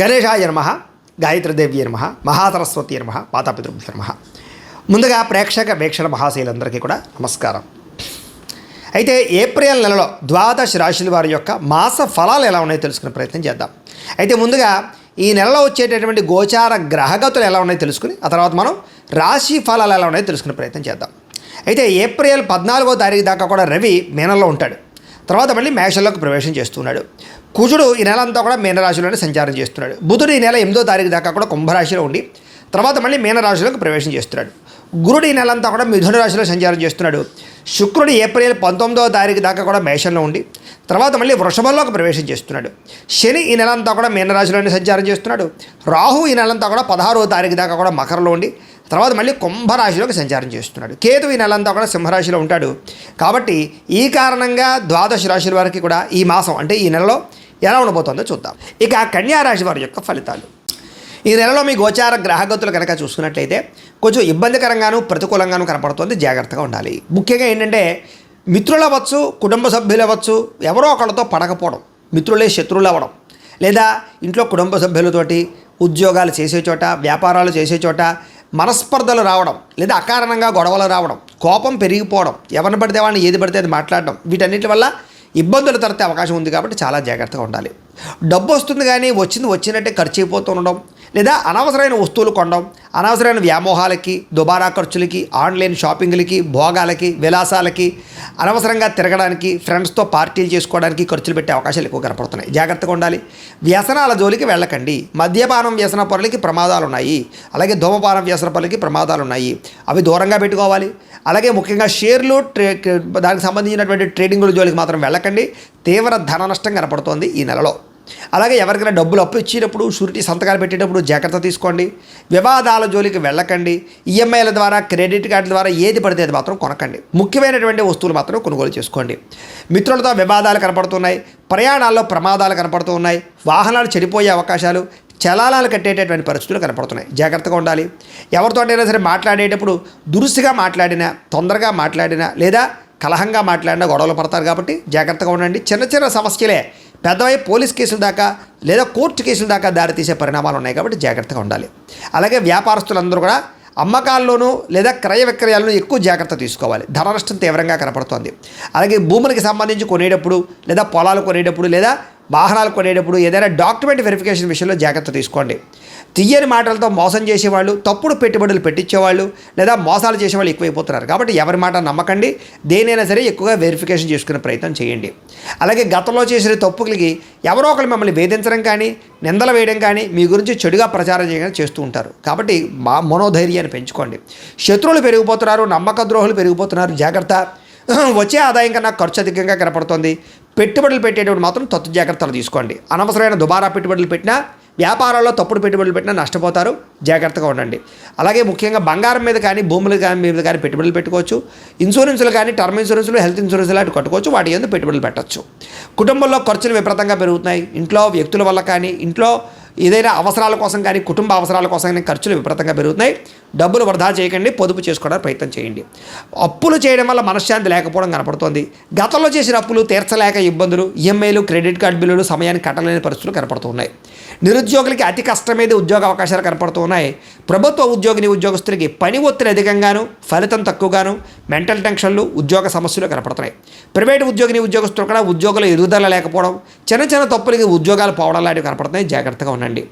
గణేశాయ నమః, గాయత్రీదేవి నమః, మహాసరస్వతి నమః, మాతాపితృభ్యో నమః. ముందుగా ప్రేక్షక వీక్షణ మహాశైలందరికీ కూడా నమస్కారం. అయితే ఏప్రిల్ నెలలో ద్వాదశ రాశుల వారి యొక్క మాస ఫలాలు ఎలా ఉన్నాయో తెలుసుకునే ప్రయత్నం చేద్దాం. అయితే ముందుగా ఈ నెలలో వచ్చేటటువంటి గోచార గ్రహగతులు ఎలా ఉన్నాయో తెలుసుకుని ఆ తర్వాత మనం రాశి ఫలాలు ఎలా ఉన్నాయో తెలుసుకునే ప్రయత్నం చేద్దాం. అయితే ఏప్రిల్ 14వ తారీఖు దాకా కూడా రవి మీనంలో ఉంటాడు. తర్వాత మళ్ళీ మేషంలోకి ప్రవేశం చేస్తున్నాడు. కుజుడు ఈ నెల అంతా కూడా మీనరాశిలోనే సంచారం చేస్తున్నాడు. బుధుడు ఈ నెల 8వ తారీఖు దాకా కూడా కుంభరాశిలో ఉండి తర్వాత మళ్ళీ మీనరాశిలోకి ప్రవేశం చేస్తున్నాడు. గురుడు ఈ నెల అంతా కూడా మిథున రాశిలో సంచారం చేస్తున్నాడు. శుక్రుడు ఏప్రిల్ 19వ తారీఖు దాకా కూడా మేషంలో ఉండి తర్వాత మళ్ళీ వృషభంలోకి ప్రవేశం చేస్తున్నాడు. శని ఈ నెల అంతా కూడా మీనరాశిలోనే సంచారం చేస్తున్నాడు. రాహు ఈ నెలంతా కూడా 16వ తారీఖు దాకా కూడా మకరంలో ఉండి తర్వాత మళ్ళీ కుంభరాశిలోకి సంచారం చేస్తున్నాడు. కేతు ఈ నెలంతా కూడా సింహరాశిలో ఉంటాడు. కాబట్టి ఈ కారణంగా ద్వాదశ రాశుల వారికి కూడా ఈ మాసం అంటే ఈ నెలలో ఎలా ఉండబోతుందో చూద్దాం. ఇక కన్యారాశి వారి యొక్క ఫలితాలు. ఈ నెలలో మీ గోచార గ్రహగతులు కనుక చూసుకున్నట్లయితే కొంచెం ఇబ్బందికరంగాను ప్రతికూలంగాను కనపడుతుంది. జాగ్రత్తగా ఉండాలి. ముఖ్యంగా ఏంటంటే మిత్రులు అవ్వచ్చు, కుటుంబ సభ్యులు అవ్వచ్చు, ఎవరో ఒకళ్ళతో పడకపోవడం, మిత్రులే శత్రువులు అవ్వడం, లేదా ఇంట్లో కుటుంబ సభ్యులతోటి ఉద్యోగాలు చేసే చోట, వ్యాపారాలు చేసే చోట మనస్పర్ధలు రావడం, లేదా అకారణంగా గొడవలు రావడం, కోపం పెరిగిపోవడం, ఎవరిని పడితే వాడిని ఏది పడితే అది మాట్లాడడం, వీటన్నిటి వల్ల ఇబ్బందులు తరతే అవకాశం ఉంది. కాబట్టి చాలా జాగ్రత్తగా ఉండాలి. డబ్బు వస్తుంది కానీ వచ్చినట్టే ఖర్చు అయిపోతూ ఉండడం, లేదా అనవసరమైన వస్తువులు కొనడం, అనవసరమైన వ్యామోహాలకి, దుబారా ఖర్చులకి, ఆన్లైన్ షాపింగ్లకి, భోగాలకి, విలాసాలకి, అనవసరంగా తిరగడానికి, ఫ్రెండ్స్తో పార్టీలు చేసుకోవడానికి ఖర్చులు పెట్టే అవకాశాలు ఎక్కువ కనపడుతున్నాయి. జాగ్రత్తగా ఉండాలి. వ్యసనాల జోలికి వెళ్ళకండి. మద్యపానం వ్యసన పరులకి ప్రమాదాలు ఉన్నాయి. అలాగే ధూమపానం వ్యసన పరులకి ప్రమాదాలు ఉన్నాయి. అవి దూరంగా పెట్టుకోవాలి. అలాగే ముఖ్యంగా షేర్లు దానికి సంబంధించినటువంటి ట్రేడింగుల జోలికి మాత్రం వెళ్ళకండి. తీవ్ర ధన నష్టం కనపడుతోంది ఈ నెలలో. అలాగే ఎవరికైనా డబ్బులు అప్పు ఇచ్చేటప్పుడు, షూరిటీ సంతకాలు పెట్టేటప్పుడు జాగ్రత్త తీసుకోండి. వివాదాల జోలికి వెళ్ళకండి. ఈఎంఐల ద్వారా, క్రెడిట్ కార్డుల ద్వారా ఏది పడితే అది మాత్రం కొనకండి. ముఖ్యమైనటువంటి వస్తువులు మాత్రం కొనుగోలు చేసుకోండి. మిత్రులతో వివాదాలు కనపడుతున్నాయి. ప్రయాణాల్లో ప్రమాదాలు కనపడుతూ ఉన్నాయి. వాహనాలు చెడిపోయే అవకాశాలు, చలానాలు కట్టేటటువంటి పరిస్థితులు కనపడుతున్నాయి. జాగ్రత్తగా ఉండాలి. ఎవరితోటైనా సరే మాట్లాడేటప్పుడు దురుసుగా మాట్లాడినా, తొందరగా మాట్లాడినా, లేదా కలహంగా మాట్లాడినా గొడవలు పడతారు. కాబట్టి జాగ్రత్తగా ఉండండి. చిన్న చిన్న సమస్యలే పెద్దవై పోలీస్ కేసుల దాకా లేదా కోర్టు కేసుల దాకా దారితీసే పరిణామాలు ఉన్నాయి. కాబట్టి జాగ్రత్తగా ఉండాలి. అలాగే వ్యాపారస్తులందరూ కూడా అమ్మకాల్లోనూ లేదా క్రయ విక్రయాలను ఎక్కువ జాగ్రత్త తీసుకోవాలి. ధన నష్టం తీవ్రంగా కనపడుతోంది. అలాగే భూములకి సంబంధించి కొనేటప్పుడు, లేదా పొలాలు కొనేటప్పుడు, లేదా వాహనాలు కొనేటప్పుడు ఏదైనా డాక్యుమెంట్ వెరిఫికేషన్ విషయంలో జాగ్రత్త తీసుకోండి. తీయని మాటలతో మోసం చేసేవాళ్ళు, తప్పుడు పెట్టుబడులు పెట్టించేవాళ్ళు, లేదా మోసాలు చేసేవాళ్ళు ఎక్కువైపోతున్నారు. కాబట్టి ఎవరి మాట నమ్మకండి. దేనైనా సరే ఎక్కువగా వెరిఫికేషన్ చేసుకునే ప్రయత్నం చేయండి. అలాగే గతంలో చేసిన తప్పులకి ఎవరో ఒకరు మిమ్మల్ని వేధించడం కానీ, నిందలు వేయడం కానీ, మీ గురించి చెడుగా ప్రచారం చేయడం చేస్తూ ఉంటారు. కాబట్టి మనోధైర్యాన్ని పెంచుకోండి. శత్రువులు పెరిగిపోతున్నారు, నమ్మక ద్రోహులు పెరిగిపోతున్నారు. జాగ్రత్త. వచ్చే ఆదాయం కన్నా ఖర్చు అధికంగా కనపడుతుంది. పెట్టుబడులు పెట్టేటప్పుడు మాత్రం తత్తు జాగ్రత్తలు తీసుకోండి. అనవసరమైన దుబారా పెట్టుబడులు పెట్టినా, వ్యాపారాల్లో తప్పుడు పెట్టుబడులు పెట్టినా నష్టపోతారు. జాగ్రత్తగా ఉండండి. అలాగే ముఖ్యంగా బంగారం మీద కానీ, భూముల మీద కానీ పెట్టుబడులు పెట్టుకోవచ్చు. ఇన్సూరెన్సులు కానీ, టర్మ్ ఇన్సూరెన్సులు, హెల్త్ ఇన్సూరెన్సులు లాంటి కట్టుకోవచ్చు. వాటి యందు పెట్టుబడులు పెట్టచ్చు. కుటుంబంలో ఖర్చులు విపరీతంగా పెరుగుతున్నాయి. ఇంట్లో వ్యక్తుల వల్ల కానీ, ఇంట్లో ఏదైనా అవసరాల కోసం కానీ, కుటుంబ అవసరాల కోసం కానీ ఖర్చులు విపరీతంగా పెరుగుతున్నాయి. డబ్బులు వృధా చేయకండి. పొదుపు చేసుకోవడానికి ప్రయత్నం చేయండి. అప్పులు చేయడం వల్ల మనశ్శాంతి లేకపోవడం కనపడుతోంది. గతంలో చేసిన అప్పులు తీర్చలేక ఇబ్బందులు, ఈఎంఐలు, క్రెడిట్ కార్డు బిల్లులు సమయానికి కట్టలేని పరిస్థితులు కనపడుతున్నాయి. నిరుద్యోగులకి అతి కష్టమేది ఉద్యోగ అవకాశాలు కనపడుతూ ఉన్నాయి. ప్రభుత్వ ఉద్యోగస్తులకి పని ఒత్తిడి అధికంగాను, ఫలితం తక్కువగాను, మెంటల్ టెన్షన్లు, ఉద్యోగ సమస్యలు కనపడుతున్నాయి. ప్రైవేట్ ఉద్యోగస్తులు కూడా ఉద్యోగుల ఎదుగుదల లేకపోవడం, చిన్న చిన్న తప్పులకి ఉద్యోగాలు పోవడం లాంటివి కనపడుతున్నాయి. జాగ్రత్తగా ఉండండి.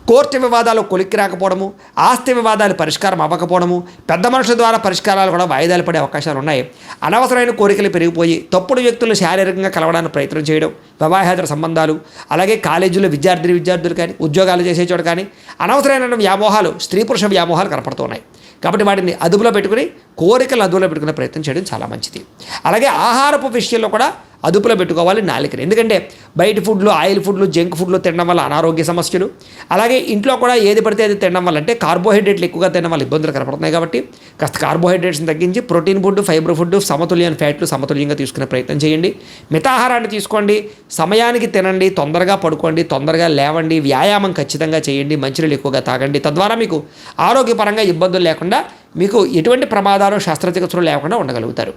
కోర్టు వివాదాలు కొలిక్కి రాకపోవడము, ఆస్తి వివాదాలు పరిష్కారం అవ్వకపోవడము, పెద్ద మనుషుల ద్వారా పరిష్కారాలు కూడా వాయిదాలు పడే అవకాశాలు ఉన్నాయి. అనవసరమైన కోరికలు పెరిగిపోయి తప్పుడు వ్యక్తులను శారీరకంగా కలవడానికి ప్రయత్నం చేయడం, వివాహేతర సంబంధాలు, అలాగే కాలేజీలో విద్యార్థులు కానీ, ఉద్యోగాలు చేసే చోట కానీ అనవసరమైన వ్యామోహాలు, స్త్రీ పురుష వ్యామోహాలు కనపడుతున్నాయి. కాబట్టి వాటిని అదుపులో పెట్టుకుని, కోరికలు అదుపులో పెట్టుకునే ప్రయత్నం చేయడం చాలా మంచిది. అలాగే ఆహారపు విషయంలో కూడా అదుపులో పెట్టుకోవాలి నాలుకని. ఎందుకంటే బయట ఫుడ్లు, ఆయిల్ ఫుడ్లు, జంక్ ఫుడ్లు తినడం వల్ల అనారోగ్య సమస్యలు, అలాగే ఇంట్లో కూడా ఏది పడితే అది తినడం వల్ల, అంటే కార్బోహైడ్రేట్లు ఎక్కువగా తినడం వల్ల ఇబ్బందులు కనపడుతున్నాయి. కాబట్టి కాస్త కార్బోహైడ్రేట్స్ని తగ్గించి ప్రోటీన్ ఫుడ్, ఫైబర్ ఫుడ్, సమతుల్యమైన ఫ్యాట్లు సమతుల్యంగా తీసుకునే ప్రయత్నం చేయండి. మితాహారాన్ని తీసుకోండి. సమయానికి తినండి. తొందరగా పడుకోండి. తొందరగా లేవండి. వ్యాయామం ఖచ్చితంగా చేయండి. మంచినీళ్ళు ఎక్కువగా తాగండి. తద్వారా మీకు ఆరోగ్యపరంగా ఇబ్బందులు లేకుండా మీకు ఎటువంటి ప్రమాదాలు శస్త్రచికిత్సలు లేకుండా ఉండగలుగుతారు.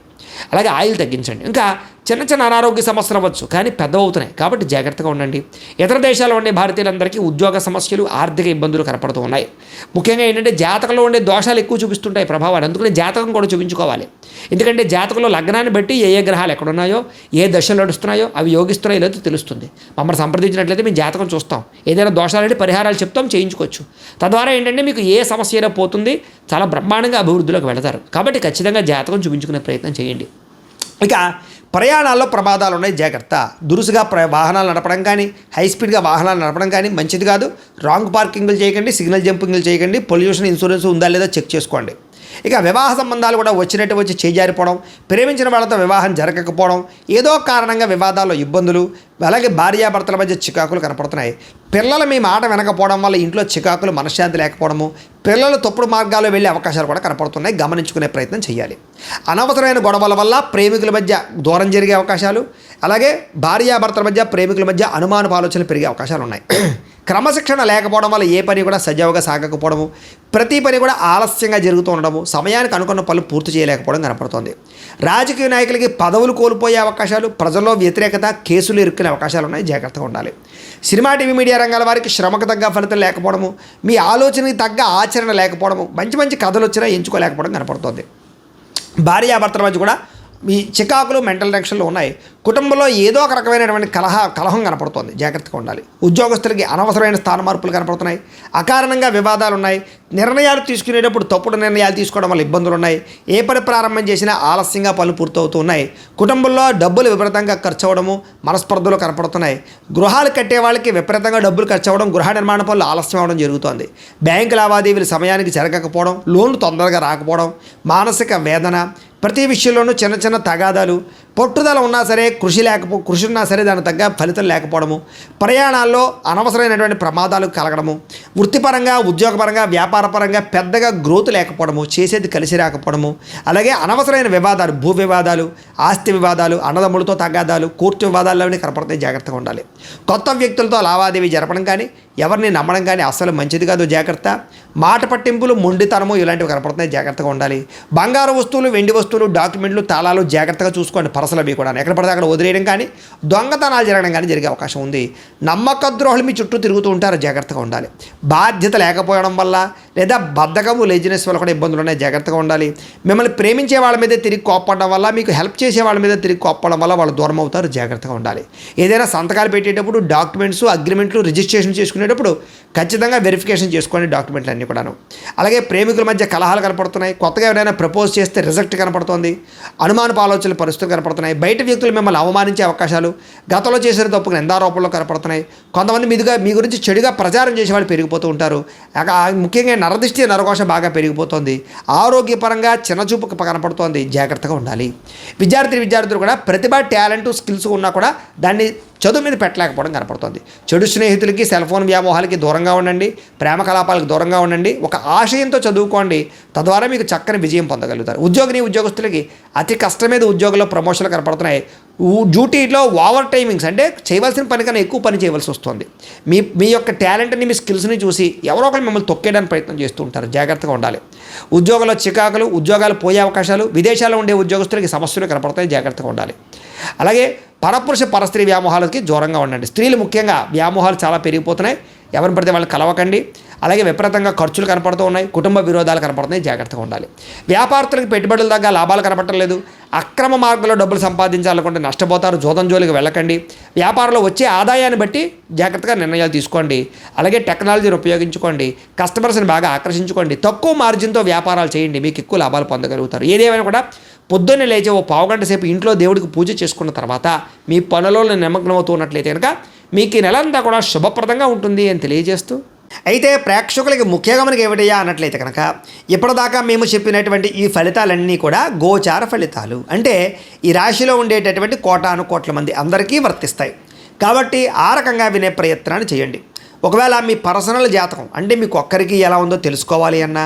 అలాగే ఆయిల్ తగ్గించండి. ఇంకా చిన్న చిన్న అనారోగ్య సమస్యలు అవ్వచ్చు, కానీ పెద్దవవుతున్నాయి కాబట్టి జాగ్రత్తగా ఉండండి. ఇతర దేశాల్లో ఉండే భారతీయులందరికీ ఉద్యోగ సమస్యలు, ఆర్థిక ఇబ్బందులు కనపడుతూ ఉన్నాయి. ముఖ్యంగా ఏంటంటే జాతకంలో ఉండే దోషాలు ఎక్కువ చూపిస్తుంటాయి ప్రభావాలు. అందుకని జాతకం కూడా చూపించుకోవాలి. ఎందుకంటే జాతకంలో లగ్నాన్ని బట్టి ఏ ఏ గ్రహాలు ఎక్కడున్నాయో, ఏ దశలు నడుస్తున్నాయో, అవి యోగిస్తున్నాయో లేదో తెలుస్తుంది. మమ్మల్ని సంప్రదించినట్లయితే మేము జాతకం చూస్తాం, ఏదైనా దోషాలంటే పరిహారాలు చెప్తాం, చేయించుకోవచ్చు. తద్వారా ఏంటంటే మీకు ఏ సమస్య అయినా పోతుంది, చాలా బ్రహ్మాండంగా అభివృద్ధిలోకి వెళతారు. కాబట్టి ఖచ్చితంగా జాతకం చూపించుకునే ప్రయత్నం చేయండి. ఇక ప్రయాణాల్లో ప్రమాదాలు ఉన్నాయి, జాగ్రత్త. దురుసుగా వాహనాలు నడపడం కానీ, హై స్పీడ్గా వాహనాలు నడపడం కానీ మంచిది కాదు. రాంగ్ పార్కింగ్లు చేయకండి, సిగ్నల్ జంపింగ్లు చేయకండి. పొల్యూషన్ ఇన్సూరెన్స్ ఉందా లేదా చెక్ చేసుకోండి. ఇక వివాహ సంబంధాలు కూడా వచ్చినట్టు వచ్చి చేజారిపోవడం, ప్రేమించిన వాళ్ళతో వివాహం జరగకపోవడం, ఏదో కారణంగా వివాదాల్లో ఇబ్బందులు, అలాగే భార్యాభర్తల మధ్య చికాకులు కనపడుతున్నాయి. పిల్లలు మీ మాట వినకపోవడం వల్ల ఇంట్లో చికాకులు, మనశ్శాంతి లేకపోవడము, పిల్లలు తప్పుడు మార్గాల్లో వెళ్ళే అవకాశాలు కూడా కనపడుతున్నాయి. గమనించుకునే ప్రయత్నం చేయాలి. అనవసరమైన గొడవల వల్ల ప్రేమికుల మధ్య దూరం జరిగే అవకాశాలు, అలాగే భార్యాభర్తల మధ్య, ప్రేమికుల మధ్య అనుమానపు ఆలోచనలు పెరిగే అవకాశాలు ఉన్నాయి. క్రమశిక్షణ లేకపోవడం వల్ల ఏ పని కూడా సజావుగా సాగకపోవడము, ప్రతి పని కూడా ఆలస్యంగా జరుగుతూ ఉండడము, సమయానికి అనుకున్న పనులు పూర్తి చేయలేకపోవడం కనపడుతోంది. రాజకీయ నాయకులకి పదవులు కోల్పోయే అవకాశాలు, ప్రజల్లో వ్యతిరేకత, కేసులు ఇరుక్కునే అవకాశాలు ఉన్నాయి. జాగ్రత్తగా ఉండాలి. సినిమా, టీవీ, మీడియా రంగాల వారికి శ్రమకు తగ్గ ఫలితం లేకపోవడము, మీ ఆలోచనకి తగ్గ ఆచరణ లేకపోవడము, మంచి మంచి కథలు వచ్చినా ఎంచుకోలేకపోవడం కనపడుతుంది. భార్యాభర్తల మధ్య కూడా మీ చికాకులు, మెంటల్ టెన్షన్లు ఉన్నాయి. కుటుంబంలో ఏదో ఒక రకమైనటువంటి కలహం కనపడుతోంది. జాగ్రత్తగా ఉండాలి. ఉద్యోగస్తులకి అనవసరమైన స్థాన మార్పులు కనపడుతున్నాయి. అకారణంగా వివాదాలు ఉన్నాయి. నిర్ణయాలు తీసుకునేటప్పుడు తప్పుడు నిర్ణయాలు తీసుకోవడం వల్ల ఇబ్బందులు ఉన్నాయి. ఏ పని ప్రారంభం చేసినా ఆలస్యంగా పనులు పూర్తవుతూ ఉన్నాయి. కుటుంబంలో డబ్బులు విపరీతంగా ఖర్చు అవ్వడము, మనస్పర్ధలు కనపడుతున్నాయి. గృహాలు కట్టే వాళ్ళకి విపరీతంగా డబ్బులు ఖర్చు అవ్వడం, గృహ నిర్మాణ పనులు ఆలస్యం అవ్వడం జరుగుతోంది. బ్యాంకు లావాదేవీలు సమయానికి జరగకపోవడం, లోన్లు తొందరగా రాకపోవడం, మానసిక వేదన, ప్రతి విషయంలోనూ చిన్న చిన్న తగాదాలు, పట్టుదల ఉన్నా సరే కృషి ఉన్నా సరే దాని తగ్గ ఫలితం లేకపోవడము, ప్రయాణాల్లో అనవసరమైనటువంటి ప్రమాదాలు కలగడము, వృత్తిపరంగా, ఉద్యోగపరంగా, వ్యాపారపరంగా పెద్దగా గ్రోత్ లేకపోవడము, చేసేది కలిసి రాకపోవడము, అలాగే అనవసరమైన వివాదాలు, భూ వివాదాలు, ఆస్తి వివాదాలు, అన్నదమ్ములతో తగాదాలు, కోర్టు వివాదాల్లోనే కనపడతాయి. జాగ్రత్తగా ఉండాలి. కొత్త వ్యక్తులతో లావాదేవీ జరపడం కానీ, ఎవరిని నమ్మడం కానీ అస్సలు మంచిది కాదు. జాగ్రత్త. మాట పట్టింపులు, మొండితనము ఇలాంటివి కనపడుతున్నాయి. జాగ్రత్తగా ఉండాలి. బంగారు వస్తువులు, వెండి వస్తువులు, డాక్యుమెంట్లు, తాళాలు జాగ్రత్తగా చూసుకోండి. పరసలు అవి కూడా ఎక్కడ పడితే అక్కడ వదిలేయడం కానీ, దొంగతనాలు జరగడం కానీ జరిగే అవకాశం ఉంది. నమ్మక ద్రోహులు మీ చుట్టూ తిరుగుతూ ఉంటారు. జాగ్రత్తగా ఉండాలి. బాధ్యత లేకపోవడం వల్ల లేదా బద్ధకము, లేజినెస్ వల్ల కూడా ఇబ్బందులు ఉన్నాయి. జాగ్రత్తగా ఉండాలి. మిమ్మల్ని ప్రేమించే వాళ్ళ మీద తిరిగి కోప్పడడం వల్ల, మీకు హెల్ప్ చేసే వాళ్ళ మీద తిరిగి కోప్పడం వల్ల వాళ్ళు దూరం అవుతారు. జాగ్రత్తగా ఉండాలి. ఏదైనా సంతకాలు పెట్టేటప్పుడు డాక్యుమెంట్స్, అగ్రిమెంట్లు, రిజిస్ట్రేషన్ చేసుకునేటప్పుడు ఖచ్చితంగా వెరిఫికేషన్ చేసుకోండి డాక్యుమెంట్లు అన్నీ కూడాను. అలాగే ప్రేమికుల మధ్య కలహాలు కనపడుతున్నాయి. కొత్తగా ఎవరైనా ప్రపోజ్ చేస్తే రిజెక్ట్ కనపడుతోంది. అనుమానపు ఆలోచనలు పరిస్థితులు కనపడుతున్నాయి. బయట వ్యక్తులు మిమ్మల్ని అవమానించే అవకాశాలు, గతంలో చేసిన తప్పుకు నిందారోపణలు కనపడుతున్నాయి. కొంతమంది మీ గురించి చెడుగా ప్రచారం చేసే వాళ్ళు పెరిగిపోతూ ఉంటారు. ముఖ్యంగా నరదిష్టి, నరఘోష బాగా పెరిగిపోతుంది. ఆరోగ్యపరంగా చిన్నచూపు కనపడుతోంది. జాగ్రత్తగా ఉండాలి. విద్యార్థులు కూడా ప్రతిభ, టాలెంట్, స్కిల్స్ ఉన్నా కూడా దాన్ని చదువు మీద పెట్టలేకపోవడం కనపడుతుంది. చెడు స్నేహితులకి, సెల్ ఫోన్ వ్యామోహాలకి దూరంగా ఉండండి. ప్రేమ కలాపాలకు దూరంగా ఉండండి. ఒక ఆశయంతో చదువుకోండి. తద్వారా మీకు చక్కని విజయం పొందగలుగుతారు. ఉద్యోగస్తులకి అతి కష్టం మీద ఉద్యోగంలో ప్రమోషన్లు కనపడుతున్నాయి. డ్యూటీలో ఓవర్ టైమింగ్స్, అంటే చేయవలసిన పని కన్నా ఎక్కువ పని చేయవలసి వస్తుంది. మీ యొక్క టాలెంట్ని, మీ స్కిల్స్ని చూసి ఎవరో ఒకరు మిమ్మల్ని తొక్కేయడానికి ప్రయత్నం చేస్తూ ఉంటారు. జాగ్రత్తగా ఉండాలి. ఉద్యోగంలో చికాకులు, ఉద్యోగాలు పోయే అవకాశాలు, విదేశాల్లో ఉండే ఉద్యోగస్తులకి సమస్యలు కనపడతాయి. జాగ్రత్తగా ఉండాలి. అలాగే పరపురుష, పరస్త్రీ వ్యామోహాలకి దూరంగా ఉండండి. స్త్రీలు ముఖ్యంగా వ్యామోహాలు చాలా పెరిగిపోతున్నాయి. ఎవరిని పడితే వాళ్ళు కలవకండి. అలాగే విపరీతంగా ఖర్చులు కనపడుతూ ఉన్నాయి. కుటుంబ విరోధాలు కనపడుతున్నాయి. జాగ్రత్తగా ఉండాలి. వ్యాపారస్తులకు పెట్టుబడులు తగ్గ లాభాలు కనపడటం లేదు. అక్రమ మార్గంలో డబ్బులు సంపాదించాలనుకుంటే నష్టపోతారు. జోదం జోలికి వెళ్ళకండి. వ్యాపారంలో వచ్చే ఆదాయాన్ని బట్టి జాగ్రత్తగా నిర్ణయాలు తీసుకోండి. అలాగే టెక్నాలజీని ఉపయోగించుకోండి. కస్టమర్స్ని బాగా ఆకర్షించుకోండి. తక్కువ మార్జిన్తో వ్యాపారాలు చేయండి. మీకు ఎక్కువ లాభాలు పొందగలుగుతారు. ఏదేమైనా కూడా పొద్దున్నే లేచి ఓ పావుగంట సేపు ఇంట్లో దేవుడికి పూజ చేసుకున్న తర్వాత మీ పనులలో నిమగ్నం అవుతూ ఉన్నట్లయితే కనుక మీకు ఈ నెలంతా కూడా శుభప్రదంగా ఉంటుంది అని తెలియజేస్తూ, అయితే ప్రేక్షకులకి ముఖ్యంగా మనకి ఏమిటయ్యా అన్నట్లయితే కనుక ఇప్పటిదాకా మేము చెప్పినటువంటి ఈ ఫలితాలన్నీ కూడా గోచార ఫలితాలు. అంటే ఈ రాశిలో ఉండేటటువంటి కోటాను కోట్ల మంది అందరికీ వర్తిస్తాయి. కాబట్టి ఆ రకంగా వినే ప్రయత్నాన్ని చేయండి. ఒకవేళ మీ పర్సనల్ జాతకం, అంటే మీకు ఒక్కరికి ఎలా ఉందో తెలుసుకోవాలి అన్నా,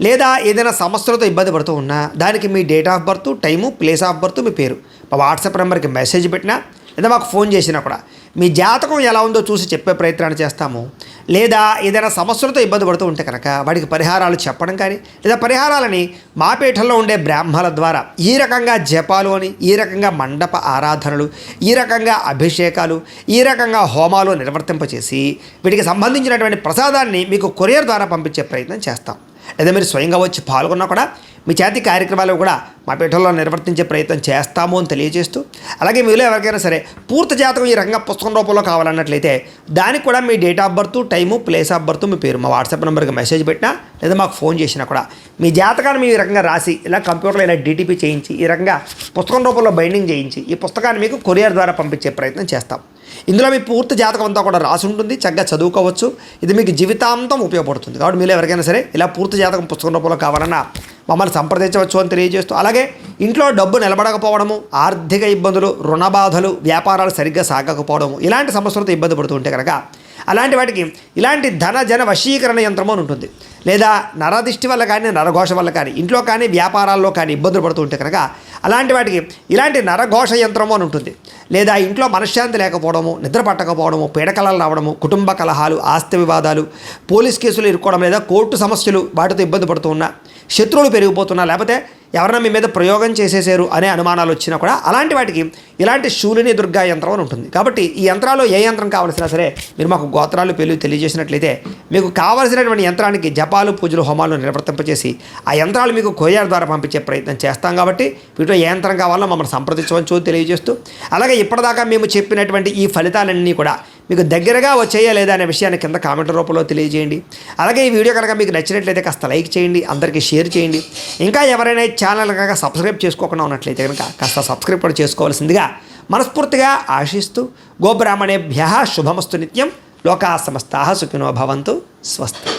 లేదా ఏదైనా సమస్యలతో ఇబ్బంది పడుతూ ఉన్నా, దానికి మీ date of birth, time, place of birth, మీ పేరు మా వాట్సాప్ నెంబర్కి మెసేజ్ పెట్టినా లేదా మాకు ఫోన్ చేసినా కూడా మీ జాతకం ఎలా ఉందో చూసి చెప్పే ప్రయత్నాన్ని చేస్తాము. లేదా ఏదైనా సమస్యలతో ఇబ్బంది పడుతూ ఉంటే కనుక వాడికి పరిహారాలు చెప్పడం కానీ లేదా పరిహారాలని మా పీఠంలో ఉండే బ్రాహ్మణుల ద్వారా ఈ రకంగా జపాలు అని, ఈ రకంగా మండప ఆరాధనలు, ఈ రకంగా అభిషేకాలు, ఈ రకంగా హోమాలు నిర్వర్తింపచేసి వీటికి సంబంధించినటువంటి ప్రసాదాన్ని మీకు కొరియర్ ద్వారా పంపించే ప్రయత్నం చేస్తాం. లేదా మీరు స్వయంగా వచ్చి పాల్గొన్నా కూడా మీ చేతి కార్యక్రమాలు కూడా మా పీఠంలో నిర్వర్తించే ప్రయత్నం చేస్తాము అని తెలియజేస్తూ, అలాగే మీలో ఎవరికైనా సరే పూర్తి జాతకం ఈ రకంగా పుస్తకం రూపంలో కావాలన్నట్లయితే దానికి కూడా మీ date of birth, time, place of birth, మీ పేరు మా వాట్సాప్ నెంబర్కి మెసేజ్ పెట్టినా లేదా మాకు ఫోన్ చేసినా కూడా మీ జాతకాన్ని మీ ఈ రకంగా రాసి ఇలా కంప్యూటర్లో ఇలా డీటీపీ చేయించి ఈ రకంగా పుస్తకం రూపంలో బైండింగ్ చేయించి ఈ పుస్తకాన్ని మీకు కొరియర్ ద్వారా పంపించే ప్రయత్నం చేస్తాం. ఇందులో మీ పూర్తి జాతకం అంతా కూడా రాసి ఉంటుంది, చక్కగా చదువుకోవచ్చు. ఇది మీకు జీవితాంతం ఉపయోగపడుతుంది. కాబట్టి మీరు ఎవరికైనా సరే ఇలా పూర్తి జాతకం పుస్తకం రూపంలో కావాలన్నా మమ్మల్ని సంప్రదించవచ్చు అని తెలియజేస్తూ, అలాగే ఇంట్లో డబ్బు నిలబడకపోవడము, ఆర్థిక ఇబ్బందులు, రుణ బాధలు, వ్యాపారాలు సరిగ్గా సాగకపోవడము, ఇలాంటి సమస్యలతో ఇబ్బంది పడుతూ ఉంటే కనుక అలాంటి వాటికి ఇలాంటి ధన జన వశీకరణ యంత్రము అని ఉంటుంది. లేదా నరదిష్టి వల్ల కానీ, నరఘోష వల్ల కానీ, ఇంట్లో కానీ వ్యాపారాల్లో కానీ ఇబ్బందులు పడుతూ ఉంటే కనుక అలాంటి వాటికి ఇలాంటి నరఘోష యంత్రము అని ఉంటుంది. లేదా ఇంట్లో మనశ్శాంతి లేకపోవడము, నిద్ర పట్టకపోవడము, పీడకలలు రావడము, కుటుంబ కలహాలు, ఆస్తి వివాదాలు, పోలీస్ కేసులు ఇరుక్కోవడం, లేదా కోర్టు సమస్యలు, వాటితో ఇబ్బంది పడుతూ ఉన్నా, శత్రువులు పెరిగిపోతున్నా, లేకపోతే ఎవరైనా మీ మీద ప్రయోగం చేసేసారు అనే అనుమానాలు వచ్చినా కూడా అలాంటి వాటికి ఇలాంటి శూలిని దుర్గా యంత్రం అని ఉంటుంది. కాబట్టి ఈ యంత్రాల్లో ఏ యంత్రం కావాల్సినా సరే మీరు మాకు గోత్రాలు పేర్లు తెలియజేసినట్లయితే మీకు కావాల్సినటువంటి యంత్రానికి జపాలు, పూజలు, హోమాలు నిర్వర్తింపచేసి ఆ యంత్రాలు మీకు కొరియర్ ద్వారా పంపించే ప్రయత్నం చేస్తాం. కాబట్టి వీటిలో ఏ యంత్రం కావాలో మమ్మల్ని సంప్రదించవచ్చు తెలియజేస్తూ, అలాగే ఇప్పటిదాకా మేము చెప్పినటువంటి ఈ ఫలితాలన్నీ కూడా మీకు దగ్గరగా వచ్చేయా లేదా అనే విషయాన్ని కింద కామెంట్ రూపంలో తెలియజేయండి. అలాగే ఈ వీడియో కనుక మీకు నచ్చినట్లయితే కాస్త లైక్ చేయండి, అందరికీ షేర్ చేయండి. ఇంకా ఎవరైనా ఛానల్ కనుక సబ్స్క్రైబ్ చేసుకోకుండా ఉన్నట్లయితే కనుక కాస్త సబ్స్క్రైబ్ కూడా చేసుకోవాల్సిందిగా మనస్ఫూర్తిగా ఆశిస్తూ, గోబ్రాహ్మణేభ్యః శుభమస్తు నిత్యం, లోకాః సమస్తాః సుఖినో భవంతు, స్వస్తి.